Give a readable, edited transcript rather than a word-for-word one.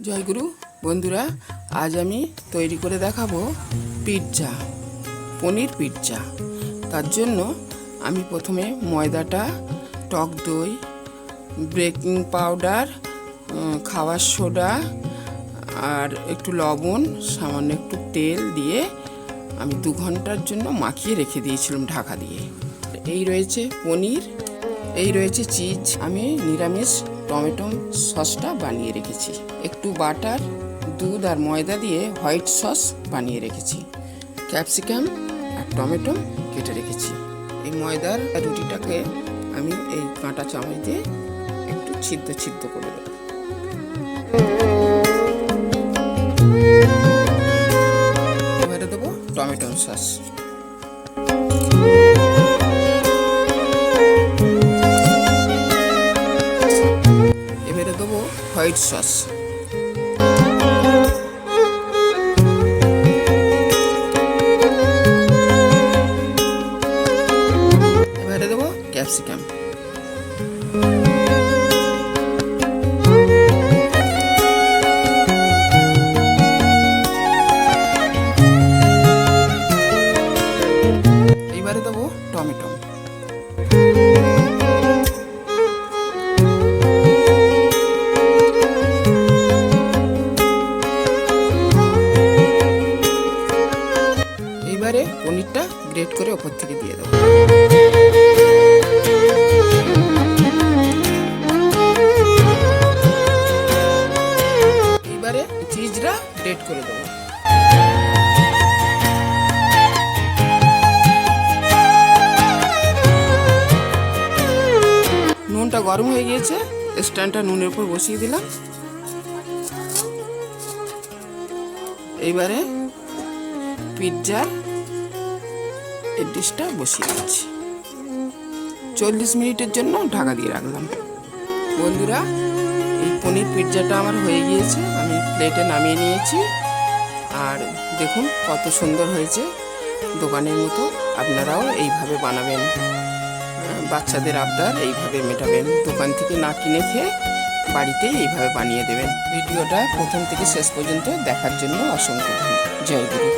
জয়গুরু বন্ধুরা, আজ আমি তৈরি করে দেখাবো পিৎজা, পনির পিৎজা। তার জন্য আমি প্রথমে ময়দাটা, টক দই, বেকিং পাউডার, খাবার সোডা আর একটু লবণ, সামান্য একটু তেল দিয়ে আমি 2 ঘন্টার জন্য মাখিয়ে রেখে দিয়েছিলাম ঢাকা দিয়ে। এই রয়েছে পনির, এই রয়েছে চিজ। আমি নিরামিষ টমেটো সসটা বানিয়ে রেখেছি। একটু বাটার, দুধ আর ময়দা দিয়ে হোয়াইট সস বানিয়ে রেখেছি। ক্যাপসিকাম আর টমেটো কেটে রেখেছি। এই ময়দার রুটিটাকে আমি এই কাঁটা চামচ দিয়ে একটু ছিদ্র ছিদ্র করে দেব। এবারে দেবো টমেটো সস। এবারে দেবো হোয়াইট সস। এবারে দেবো ক্যাপসিকাম। এবারে দেবো টমেটো। এবারে পনিরটা গ্রেট করে ওপর থেকে দিয়ে দেবো। এবারে চিজটা গ্রেট করে দেবো। নুনটা গরম হয়ে গিয়েছে, স্ট্যান্ডটা নুনের উপর বসিয়ে দিলাম। এইবারে পিৎজার এই ডিশটা বসিয়ে দিচ্ছি। 40 মিনিটের জন্য ঢাকা দিয়ে রাখলাম। বন্ধুরা, এই পনির পিৎজাটা আমার হয়ে গিয়েছে, আমি প্লেটে নামিয়ে নিয়েছি। আর দেখুন কত সুন্দর হয়েছে, দোকানের মতো। আপনারাও এইভাবে বানাবেন, বাচ্চাদের আবদার এইভাবে মেটাবেন। দোকান থেকে না কিনে খেয়ে বাড়িতেই এইভাবে বানিয়ে দেবেন। ভিডিওটা প্রথম থেকে শেষ পর্যন্ত দেখার জন্য অসংখ্য ধন্যবাদ। জয় গুরু।